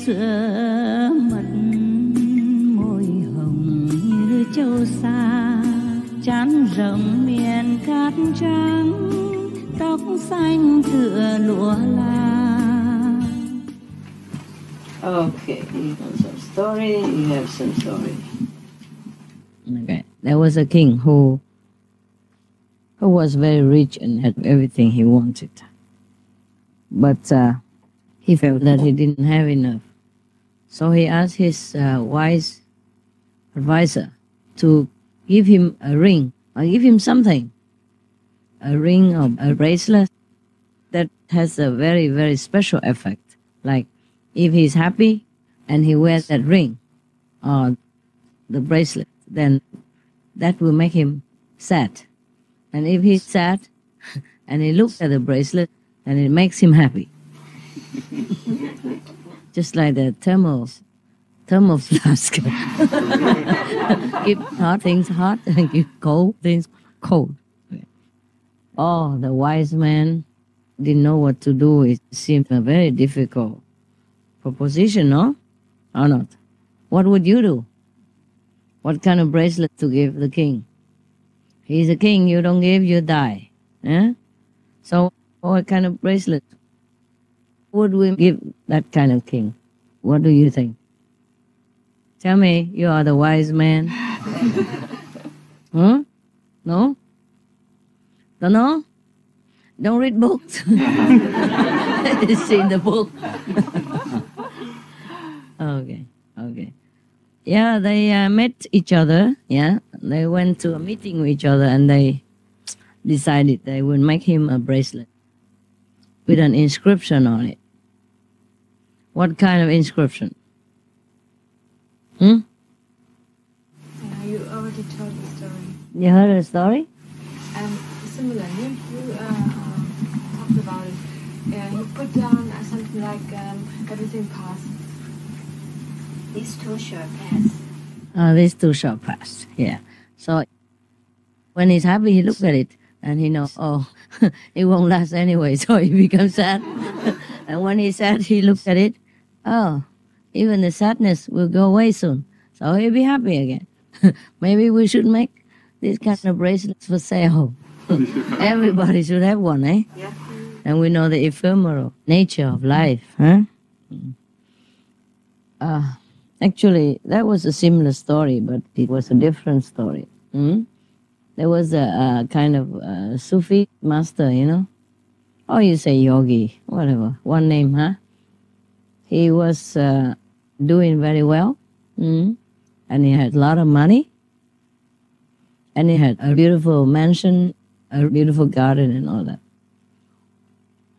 sữa mật, môi hồng như châu sa, trán rộng miền cát trắng, tóc xanh tựa lụa la. Okay, you have some story, you have some story. Okay, there was a king who was very rich and had everything he wanted. But he felt that he didn't have enough. So he asked his wise advisor to give him a ring, or give him something. A ring or a bracelet that has a very, very special effect. Like if he's happy and he wears that ring or the bracelet, then that will make him sad. And if he's sad and he looks at the bracelet, then it makes him happy. Just like the thermal flask. Keep hot things hot and keep cold things cold. Oh, the wise man didn't know what to do. It seemed a very difficult proposition, no? Or not? What would you do? What kind of bracelet to give the king? He's a king, you don't give, you die. Eh? So what kind of bracelet would we give that kind of king? What do you think? Tell me, you are the wise man. Huh? No? Don't know? Don't read books. It's in the book. Okay. Yeah, they met each other. Yeah, they went to a meeting with each other and they decided they would make him a bracelet with an inscription on it. What kind of inscription? Yeah, you already told the story. You heard the story? Similar. You talked about it. You put down something like everything passes. These two shall pass. These two shall pass. Yeah. So when he's happy, he looks at it and he knows, oh, it won't last anyway. So he becomes sad. And when he's sad, he looks at it. Oh, even the sadness will go away soon. So he'll be happy again. Maybe we should make this kind of bracelets for sale. Everybody should have one, eh? Yeah. And we know the ephemeral nature of life, huh? Actually, that was a similar story, but it was a different story. There was a kind of Sufi master, you know? Or you say yogi, whatever, one name, huh? He was doing very well, and he had a lot of money, and he had a beautiful mansion, a beautiful garden and all that.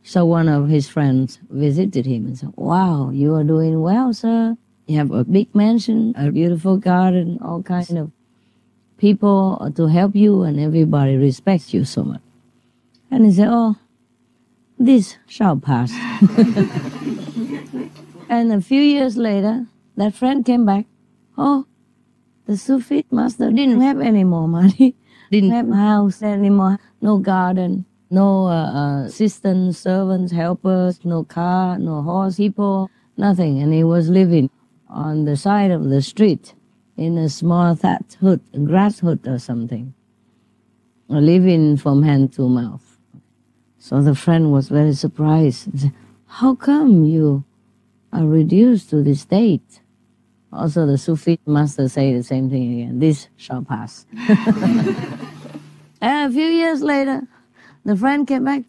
So one of his friends visited him and said, wow, you are doing well, sir. You have a big mansion, a beautiful garden, all kinds of people to help you, and everybody respects you so much. And he said, oh, this shall pass. And a few years later, that friend came back. Oh, the Sufi master didn't have any more money, didn't have a house anymore, no garden, no assistants, servants, helpers, no car, no horse, people, nothing. And he was living on the side of the street in a small thatch hut, a grass hut or something, living from hand to mouth. So the friend was very surprised and said, how come you are reduced to this state? Also the Sufi master said the same thing again, this shall pass. And a few years later, the friend came back,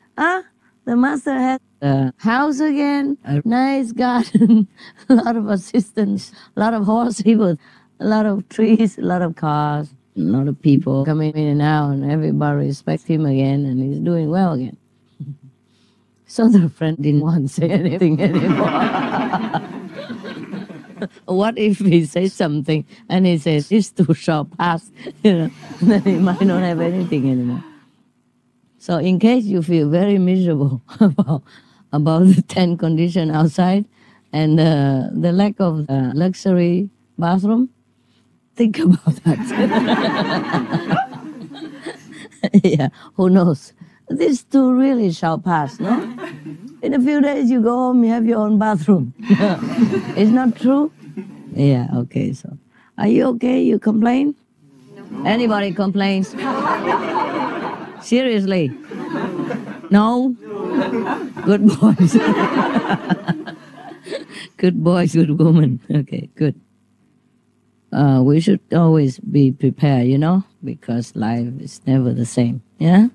the master had a house again, a nice garden, a lot of assistants, a lot of horse people, a lot of trees, a lot of cars, a lot of people coming in and out, and everybody respects him again, and he's doing well again. So the friend didn't want to say anything anymore. What if he says something and he says, this too shall pass, then he might not have anything anymore. So in case you feel very miserable about the 10 conditions outside and the lack of luxury bathroom, think about that. Yeah, who knows? This too really shall pass, no? In a few days you go home, you have your own bathroom. It's not true? Yeah, okay, so. Are you okay? You complain? No. Anybody complains? Seriously? No? Good boys. Good boys, good woman. Okay, good. We should always be prepared, you know, because life is never the same. Yeah?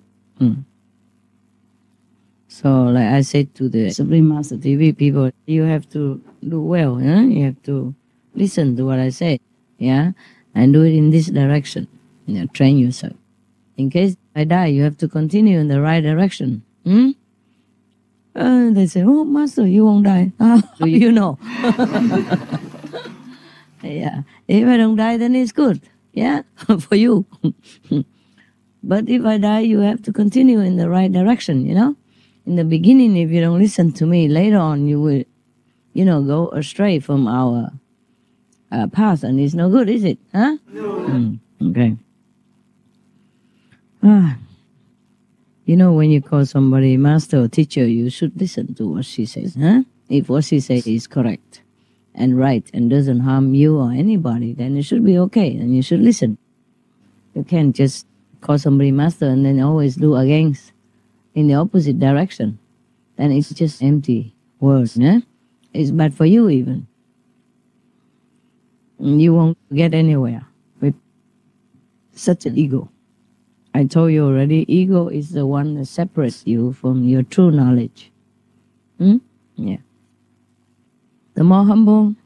So, like I said to the Supreme Master TV people, you have to do well. Yeah? You have to listen to what I say. Yeah? And do it in this direction. You know, train yourself. In case I die, you have to continue in the right direction. They say, oh, Master, you won't die. Do you know? Yeah. If I don't die, then it's good. Yeah, for you. But if I die, you have to continue in the right direction, you know. In the beginning, if you don't listen to me, later on you will, you know, go astray from our path, and it's no good, is it? Huh? No. Okay. You know, when you call somebody master or teacher, you should listen to what she says. Huh? If what she says is correct and right and doesn't harm you or anybody, then it should be okay, and you should listen. You can't just call somebody master and then always do against in the opposite direction. Then it's just empty words. Yeah? It's bad for you even. You won't get anywhere with such an ego. I told you already, ego is the one that separates you from your true knowledge. Yeah. The more humble,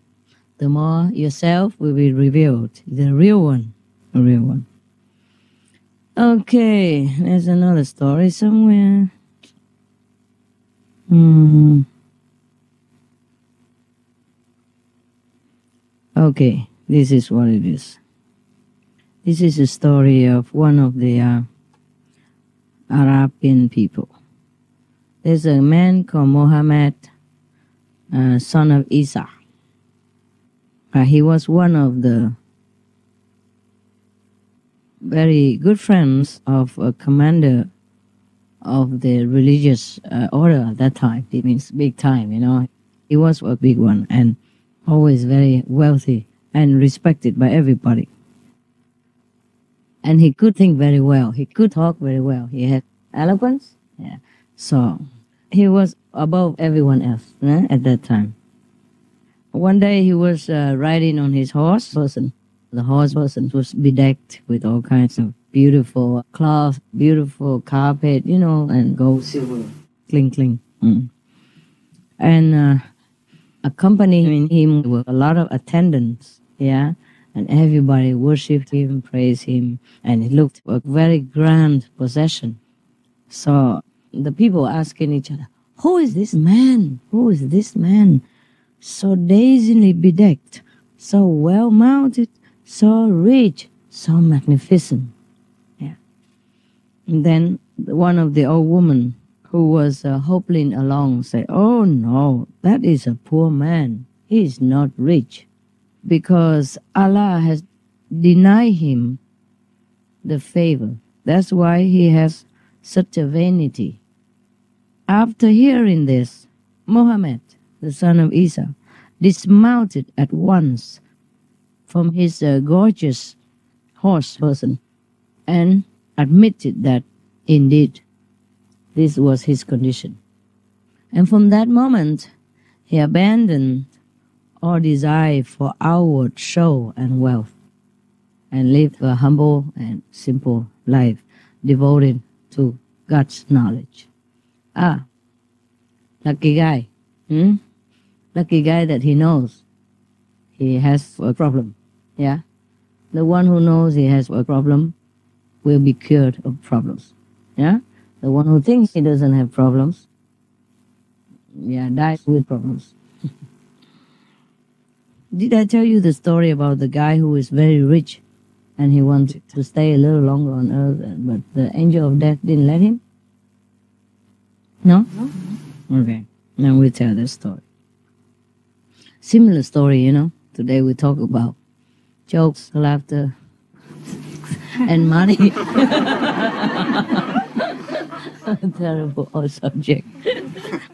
the more yourself will be revealed. The real one. The real one. Okay, there's another story somewhere. Okay, this is what it is. This is a story of one of the Arabian people. There's a man called Muhammad, son of Isa. He was one of the very good friends of a commander of the religious order at that time. It means big time, you know. He was a big one and always very wealthy and respected by everybody. And he could think very well. He could talk very well. He had eloquence. Yeah. So he was above everyone else at that time. One day he was riding on his horse person. The horse person was bedecked with all kinds of beautiful cloth, beautiful carpet, you know, and gold, silver, cling, cling. And accompanying him were a lot of attendants, yeah. And everybody worshipped him, praised him, and it looked a very grand procession. So the people asking each other, who is this man? Who is this man? So dazingly bedecked, so well-mounted, so rich, so magnificent. Yeah. And then one of the old women who was hobbling along said, oh no, that is a poor man. He is not rich. Because Allah has denied him the favor. That's why he has such a vanity. After hearing this, Muhammad, the son of Isa, dismounted at once from his gorgeous horse person and admitted that indeed this was his condition. And from that moment, he abandoned all desire for outward show and wealth, and lived a humble and simple life, devoted to God's knowledge. Lucky guy. Lucky guy that he knows he has a problem. Yeah? The one who knows he has a problem will be cured of problems. Yeah? The one who thinks he doesn't have problems, dies with problems. Did I tell you the story about the guy who is very rich and he wanted to stay a little longer on earth, but the angel of death didn't let him? No? Okay, now we tell that story. Similar story, you know. Today we talk about jokes, laughter, and money. Terrible subject.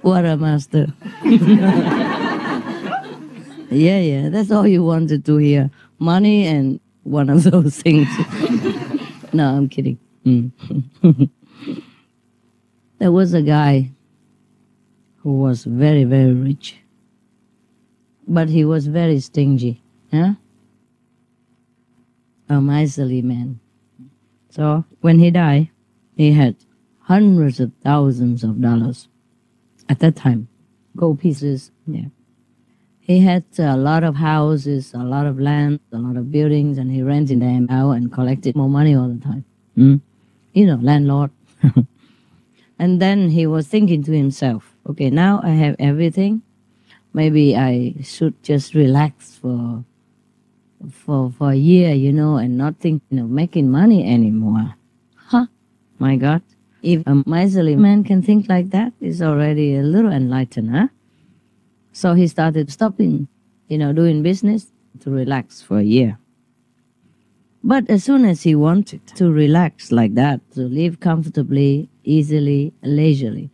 What a master. Yeah, that's all you wanted to hear. Money and one of those things. No, I'm kidding. There was a guy who was very, very rich. But he was very stingy. Yeah? A miserly man. So when he died, he had hundreds of thousands of dollars at that time. Gold pieces, yeah. He had a lot of houses, a lot of land, a lot of buildings, and he rented them out and collected more money all the time. You know, landlord. And then he was thinking to himself, okay, now I have everything. Maybe I should just relax for a year, you know, and not think, making money anymore. My God. If a miserly man can think like that, he's already a little enlightened, huh? So he started stopping, doing business to relax for a year. But as soon as he wanted to relax like that, to live comfortably, easily, leisurely,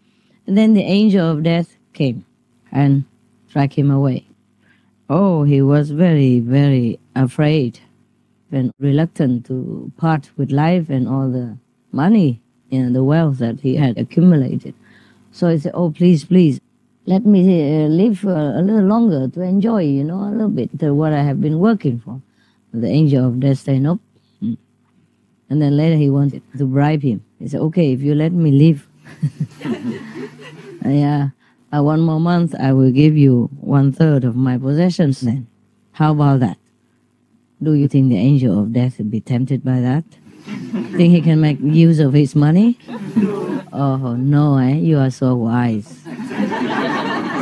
and then the angel of death came and dragged him away. Oh, he was very, very afraid and reluctant to part with life and all the money, the wealth that he had accumulated. So he said, oh, please, let me live a little longer to enjoy, a little bit what I have been working for. The angel of death said, nope. And then later he wanted to bribe him. He said, okay, if you let me live, yeah, 1 more month, I will give you 1/3 of my possessions then. How about that? Do you think the angel of death would be tempted by that? Think he can make use of his money? Oh, no, you are so wise.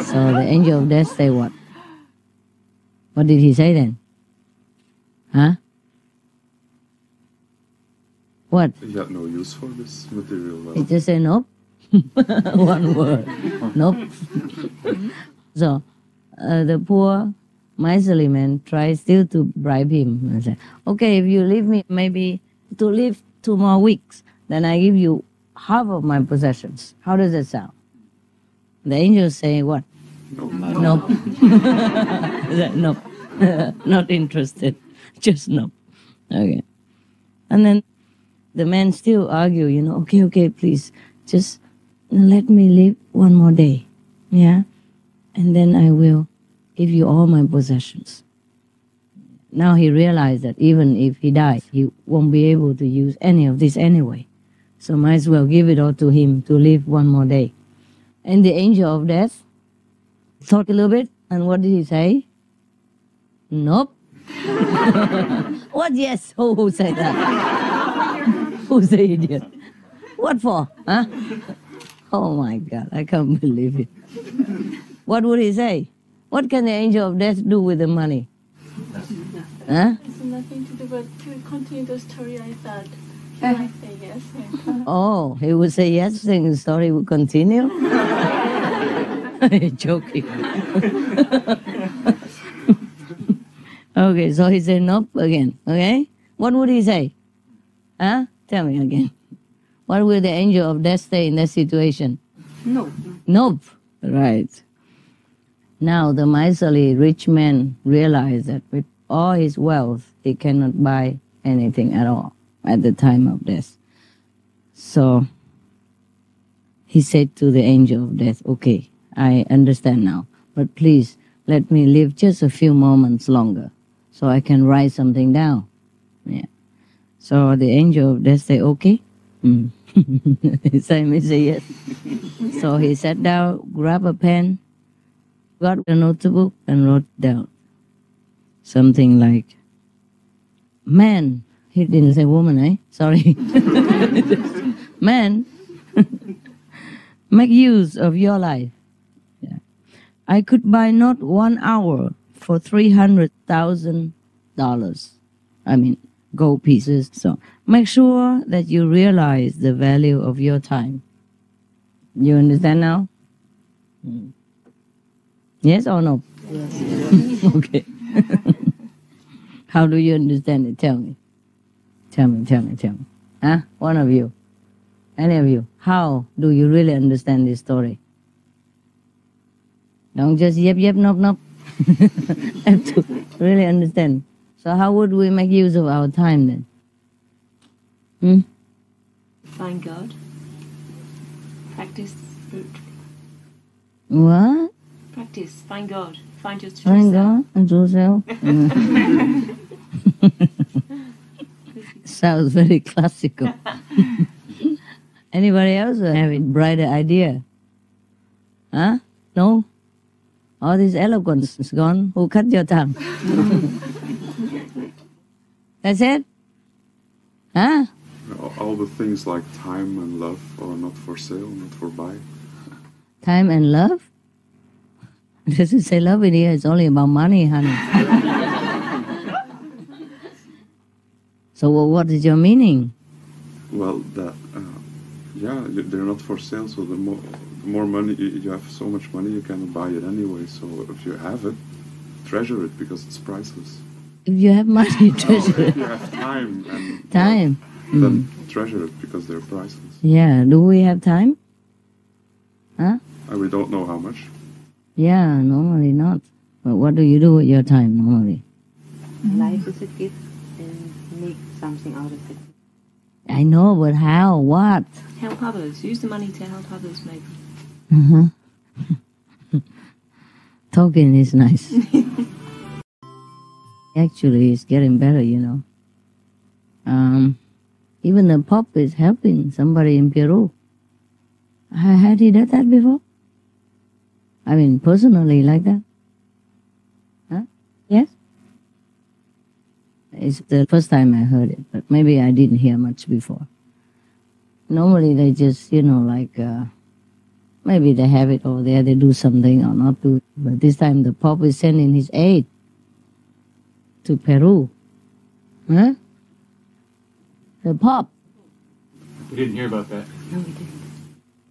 So the angel of death say what? What did he say then? Huh? What? He had no use for this material wealth. He just said nope. One word. Nope. So the poor miserly man tries still to bribe him and say, okay, if you leave me maybe to live 2 more weeks, then I give you half of my possessions. How does that sound? The angels say what? Nope. Nope. Not interested. Just nope. Okay. And then the man still argue, okay, please, just let me live 1 more day. Yeah? And then I will give you all my possessions. Now he realized that even if he dies, he won't be able to use any of this anyway. So might as well give it all to him to live 1 more day. And the angel of death thought a little bit, and what did he say? Nope. What? Yes. Who said that? Who's the idiot? What for? Huh? Oh my God, I can't believe it. What would he say? What can the angel of death do with the money? Huh? It's nothing to do, but to continue the story, I thought he might say yes. Oh, he would say yes, then the story would continue? Joking. Okay, so he said nope again, okay? What would he say? Huh? Tell me again. What will the angel of death say in that situation? No. Nope. Right. Now the miserly rich man realized that with all his wealth, he cannot buy anything at all at the time of death. So he said to the angel of death, okay, I understand now, but please let me live just a few moments longer so I can write something down. Yeah. So the angel of death said, okay. Simon said yes. So he sat down, grabbed a pen, got a notebook, and wrote down something like, man, he didn't say woman, Sorry. Man, make use of your life. Yeah. I could buy not 1 hour for $300,000. I mean, gold pieces. So make sure that you realize the value of your time. You understand now? Yes or no? Yes. Okay. How do you understand it? Tell me. Tell me. Huh? One of you. Any of you. How do you really understand this story? Don't just yep, yep, nope, nope. Have to really understand. So how would we make use of our time then? Find God. Practice spiritually. What? Practice. Find God. Find your true Find self. God and true self? Sounds very classical. Anybody else have a brighter idea? Huh? No? All this eloquence is gone. Who cut your tongue? That's it? Huh? All the things like time and love are not for sale, not for buy. Time and love? Does it say love in here? It's only about money, honey. So what is your meaning? Well, that they're not for sale. So the more money you have, so much money you cannot buy it anyway. So if you have it, treasure it because it's priceless. If you have money, treasure If it. you have time and Time. then treasure it because they're priceless. Yeah. Do we have time? Huh? And we don't know how much. Yeah, normally not. But what do you do with your time normally? Life is a gift and make something out of it. I know, but how? What? Help others. Use the money to help others, maybe. Talking is nice. Actually, it's getting better, you know. Even the Pope is helping somebody in Peru. Had he done that before? I mean, personally, like that? Huh? Yes? It's the first time I heard it, but maybe I didn't hear much before. Normally, they just, maybe they have it over there, they do something or not do it. But this time, the Pope is sending his aid to Peru. Huh? The Pope. We didn't hear about that. No, we didn't.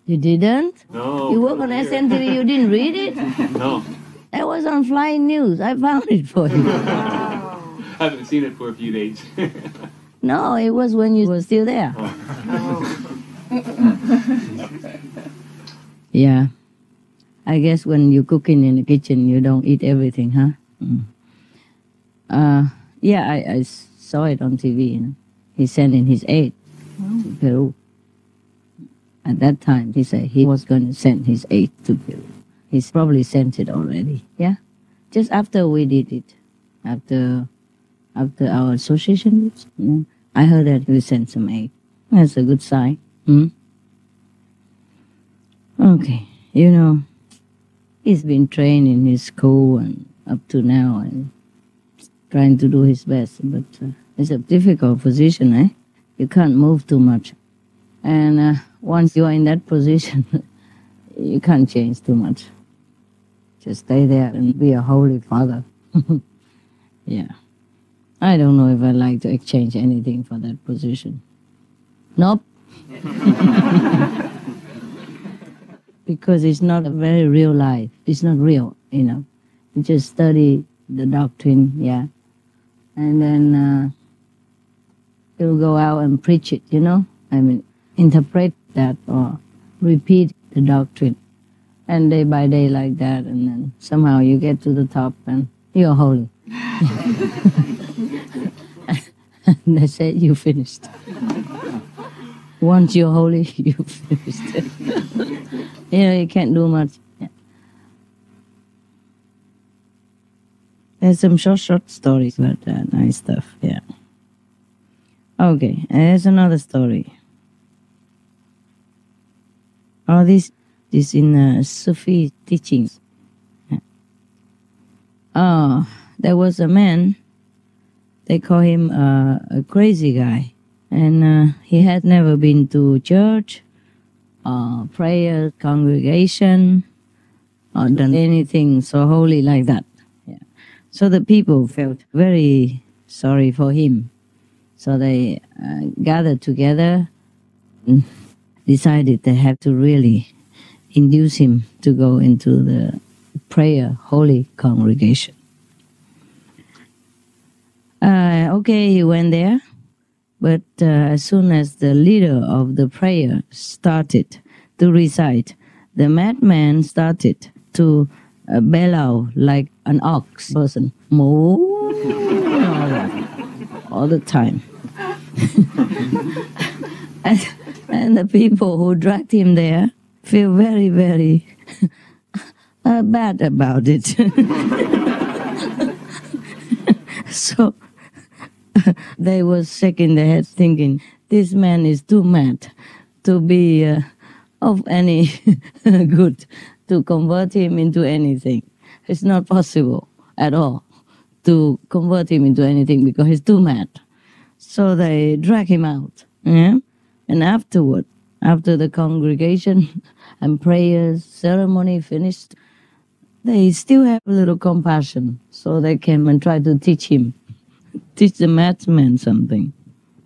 You didn't? No. You work on SNTV, you didn't read it? No. That was on Flying News. I found it for you. I haven't seen it for a few days. No, it was when you were still there. Yeah. I guess when you're cooking in the kitchen, you don't eat everything, huh? Yeah, I saw it on TV, you know. He's sending his aid to Peru. At that time, he said he was going to send his aid to Peru. He's probably sent it already, yeah? Just after we did it, after our association, I heard that we sent some aid. That's a good sign. Okay, you know, he's been trained in his school and up to now and trying to do his best, but it's a difficult position, eh? You can't move too much. And once you are in that position, you can't change too much. Just stay there and be a holy father. Yeah. I don't know if I'd like to exchange anything for that position. Nope. Because it's not a very real life. It's not real, you know. You just study the doctrine, yeah. And then you'll go out and preach it, you know. I mean, interpret that or repeat the doctrine. And day by day like that, and then somehow you get to the top and you're holy. And they say you finished. Once you're holy, you finished. You know, you can't do much. Yeah. There's some short stories, but nice stuff, yeah. Okay, there's another story. Oh, this is in Sufi teachings. Oh, there was a man, they call him a crazy guy. And he had never been to church, prayer, congregation, or done anything so holy like that. Yeah. So the people felt very sorry for him. So they gathered together and decided they have to really induce him to go into the prayer, holy congregation. Okay, he went there. But as soon as the leader of the prayer started to recite, the madman started to bellow like an ox person. Moo, all the time. and the people who dragged him there feel very, very bad about it. So they were shaking their heads thinking, this man is too mad to be of any good, to convert him into anything. It's not possible at all to convert him into anything because he's too mad. So they drag him out. Yeah? And afterward, after the congregation and prayers, ceremony finished, they still have a little compassion. So they came and tried to teach the madman something.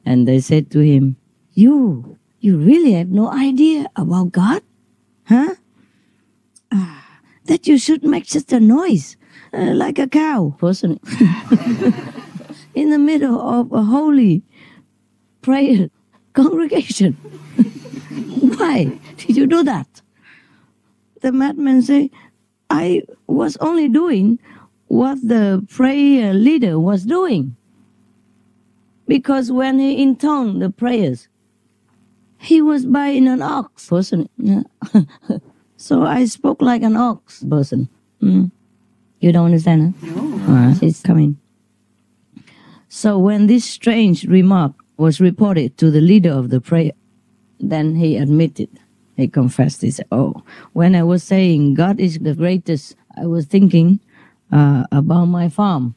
And they said to him, You really have no idea about God? Huh? That you should make such a noise, like a cow person, in the middle of a holy prayer congregation. Why did you do that? The madman say, I was only doing what the prayer leader was doing. Because when he intoned the prayers, he was buying an ox person. So I spoke like an ox person. You don't understand, huh? No. It's coming. So when this strange remark was reported to the leader of the prayer, then he admitted, he confessed, he said, when I was saying God is the greatest, I was thinking about my farm.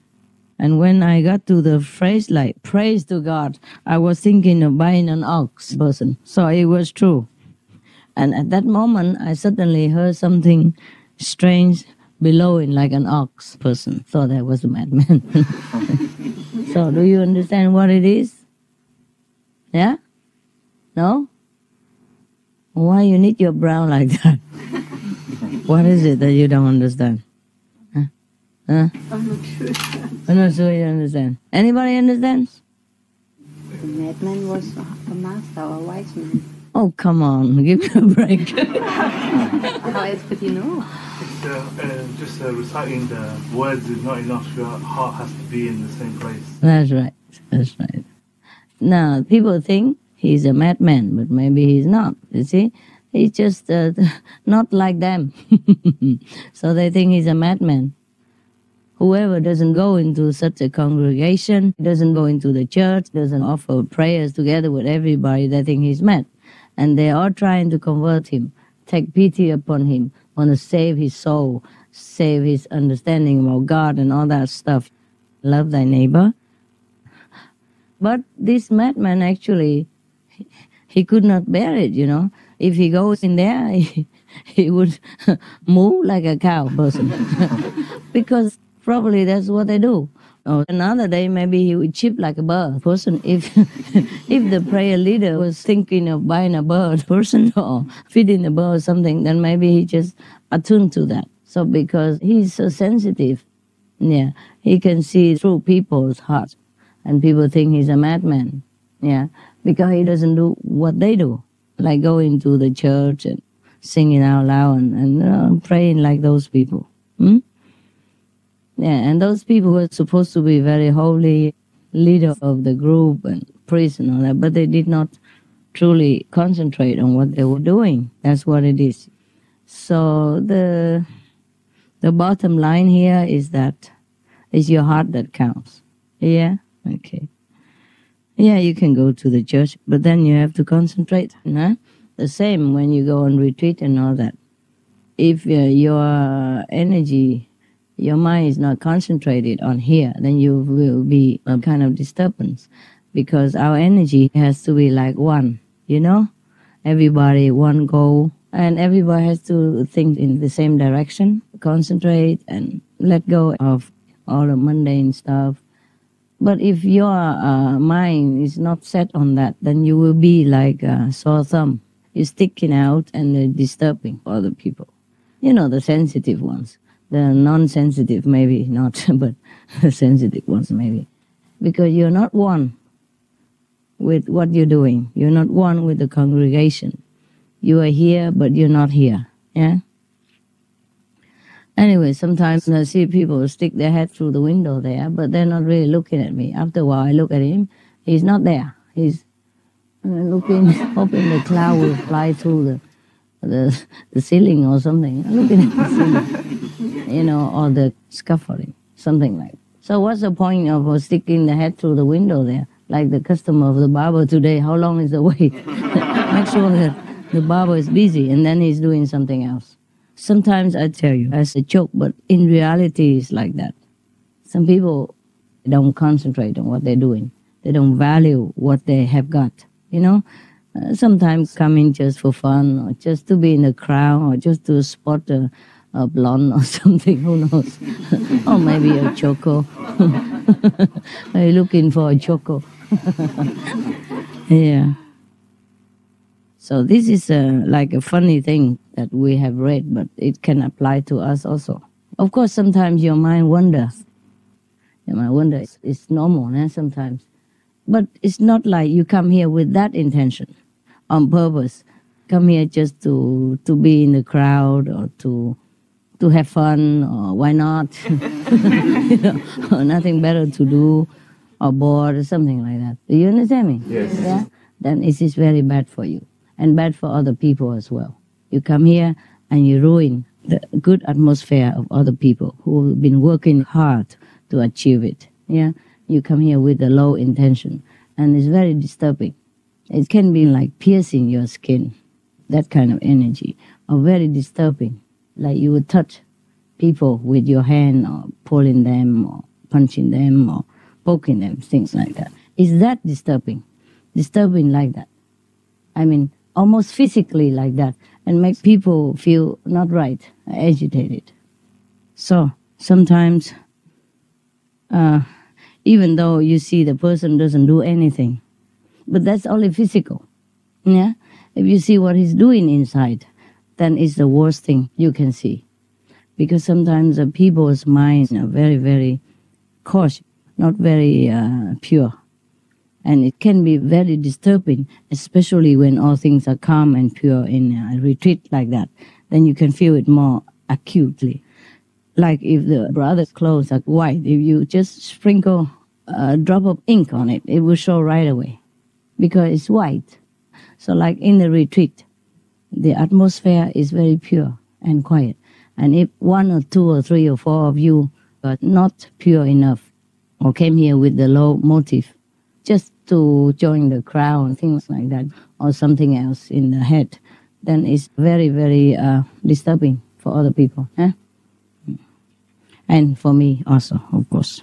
And when I got to the phrase like, praise to God, I was thinking of buying an ox person. So it was true. And at that moment, I suddenly heard something strange bellowing like an ox person. Thought I was a madman. So do you understand what it is? Yeah? No? Why you knit your brow like that? What is it that you don't understand? Huh? I'm not sure. I'm not sure you understand. Anybody understands? The madman was a master or a wise man. Oh, come on, give me a break. How else could you know? It's just reciting the words is not enough. Your heart has to be in the same place. That's right. That's right. Now, people think he's a madman, but maybe he's not. You see? He's just not like them. So they think he's a madman. Whoever doesn't go into such a congregation, doesn't go into the church, doesn't offer prayers together with everybody, they think he's mad. And they are trying to convert him, take pity upon him, want to save his soul, save his understanding about God and all that stuff. Love thy neighbor. But this madman actually, he could not bear it, you know. If he goes in there, he would moo like a cow person. Because probably that's what they do. Or another day, maybe he would chip like a bird person. If the prayer leader was thinking of buying a bird person or feeding a bird or something, then maybe he just attuned to that. So because he's so sensitive, yeah, he can see through people's hearts. And people think he's a madman, yeah, because he doesn't do what they do, like going to the church and singing out loud and praying like those people. Yeah, and those people were supposed to be very holy, leader of the group and priest and all that, but they did not truly concentrate on what they were doing. That's what it is. So the bottom line here is that it's your heart that counts. Yeah? Okay. Yeah, you can go to the church, but then you have to concentrate. Huh? The same when you go on retreat and all that. If your energy, your mind is not concentrated on here, then you will be a kind of disturbance, because our energy has to be like one, you know? Everybody, one goal, and everybody has to think in the same direction, concentrate and let go of all the mundane stuff. But if your mind is not set on that, then you will be like a sore thumb. You're sticking out and disturbing other people. You know, the sensitive ones. The non-sensitive, maybe not, but the sensitive ones, maybe. Because you're not one with what you're doing. You're not one with the congregation. You are here, but you're not here. Yeah? Anyway, sometimes I see people stick their head through the window there, but they're not really looking at me. After a while, I look at him. He's not there. He's looking, hoping the cloud will fly through the ceiling or something. Looking at the ceiling, or the scaffolding, something like that. So what's the point of sticking the head through the window there? Like the customer of the barber today, how long is the wait? Make sure that the barber is busy and then he's doing something else. Sometimes I tell you as a joke, but in reality it's like that. Some people don't concentrate on what they're doing. They don't value what they have got, Sometimes come in just for fun or just to be in the crowd or just to spot a blonde or something, who knows? Or maybe a choco. Are you looking for a choco? Yeah. So this is like a funny thing that we have read, but it can apply to us also. Of course, sometimes your mind wanders. Your mind wanders. It's normal sometimes. But it's not like you come here with that intention, on purpose. Come here just to be in the crowd or to have fun, or why not? Or nothing better to do, or bored, or something like that. Do you understand me? Yes. Yeah? Then it is very bad for you, and bad for other people as well. You come here and you ruin the good atmosphere of other people who have been working hard to achieve it. Yeah, you come here with a low intention, and it's very disturbing. It can be like piercing your skin, that kind of energy, or very disturbing. Like you would touch people with your hand, or pulling them, or punching them, or poking them, things like that. Is that disturbing? Disturbing like that. I mean, almost physically like that, and make people feel not right, agitated. So sometimes, even though you see the person doesn't do anything, but that's only physical. Yeah? If you see what he's doing inside, then it's the worst thing you can see. Because sometimes people's minds are very, very coarse, not very pure. And it can be very disturbing, especially when all things are calm and pure in a retreat like that. Then you can feel it more acutely. Like if the brother's clothes are white, if you just sprinkle a drop of ink on it, it will show right away because it's white. So like in the retreat, the atmosphere is very pure and quiet. And if one or two or three or four of you are not pure enough or came here with the low motive, just to join the crowd and things like that, or something else in the head, then it's very, very disturbing for other people. And for me also, of course.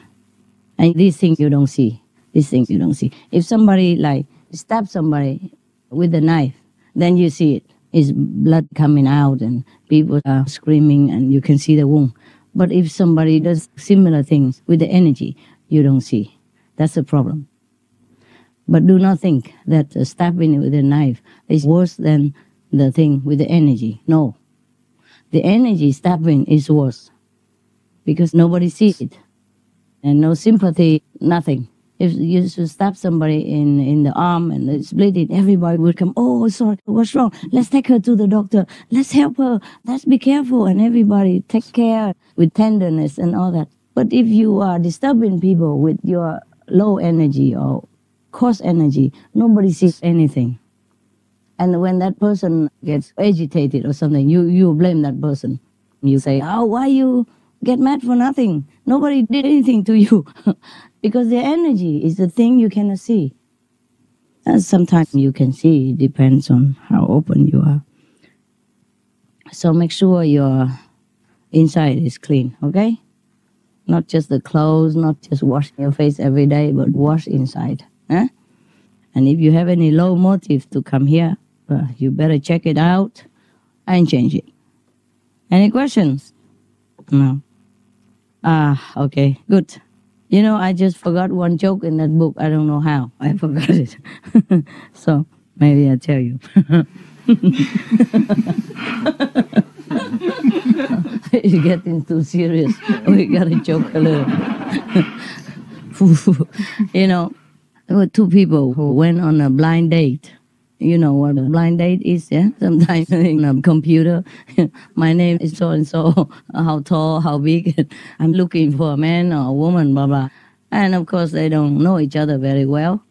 And these things you don't see. These things you don't see. If somebody like stabs somebody with a knife, then you see it. It's blood coming out and people are screaming and you can see the wound. But if somebody does similar things with the energy, you don't see. That's the problem. But do not think that stabbing with a knife is worse than the thing with the energy. No. The energy stabbing is worse because nobody sees it. And no sympathy, nothing. If you should stab somebody in the arm and it's bleeding, everybody would come, oh, sorry, what's wrong? Let's take her to the doctor. Let's help her. Let's be careful. And everybody take care with tenderness and all that. But if you are disturbing people with your low energy or coarse energy, nobody sees anything. And when that person gets agitated or something, you blame that person. You say, oh, why you get mad for nothing? Nobody did anything to you. Because their energy is the thing you cannot see. And sometimes you can see, it depends on how open you are. So make sure your inside is clean, okay? Not just the clothes, not just washing your face every day, but wash inside. And if you have any low motive to come here, you better check it out and change it. Any questions? No. Okay, good. You know, I just forgot one joke in that book. I don't know how. I forgot it. So maybe I'll tell you. It's getting too serious. We got to joke a little. You know, there were two people who went on a blind date. You know what a blind date is, yeah? Sometimes in a computer, my name is so-and-so, how tall, how big, I'm looking for a man or a woman, blah, blah. And of course, they don't know each other very well.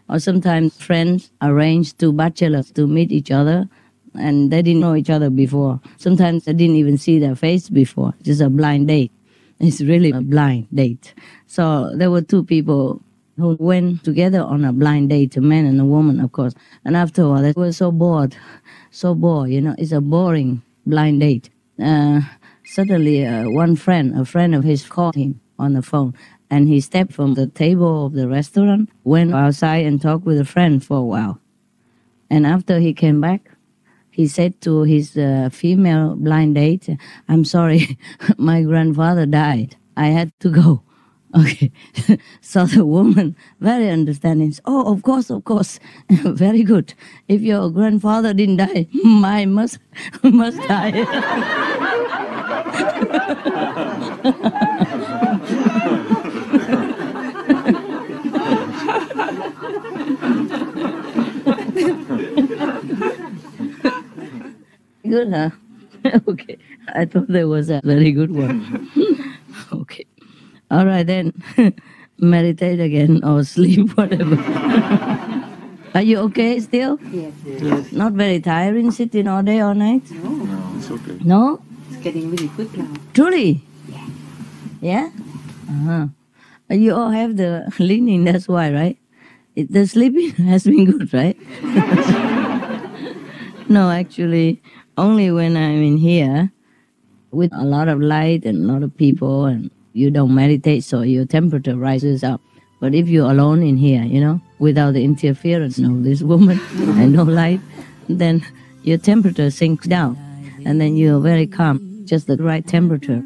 Or sometimes friends arrange two bachelors to meet each other, and they didn't know each other before. Sometimes they didn't even see their face before. Just a blind date. It's really a blind date. So there were two people who went together on a blind date, a man and a woman, of course. And afterward, they were so bored, you know, it's a boring blind date. Suddenly, a friend of his called him on the phone, and he stepped from the table of the restaurant, went outside and talked with a friend for a while. And after he came back, he said to his female blind date, "I'm sorry, my grandfather died. I had to go." Okay. So the woman, very understanding, "Oh, of course. Very good. If your grandfather didn't die, mine must die." Good, huh? Okay. I thought there was a very good one. Okay. All right, then. Meditate again or sleep, whatever. Are you okay still? Yes. Not very tiring sitting all day, all night? No, It's okay. No? it's getting really good now. Truly? Yeah. Yeah? Uh-huh. You all have the leaning, that's why, right? The sleeping has been good, right? No, actually, only when I'm in here with a lot of light and a lot of people and you don't meditate, so your temperature rises up. But if you're alone in here, you know, without the interference of this woman and no light, then your temperature sinks down. And then you're very calm, just the right temperature.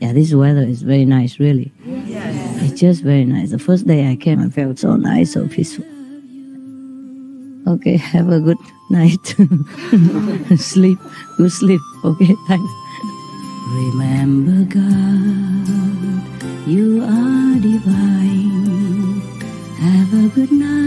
Yeah, this weather is very nice, really. It's just very nice. The first day I came, I felt so nice, so peaceful. Okay, have a good night. Sleep, good sleep. Okay, thanks. Remember God, you are divine. Have a good night.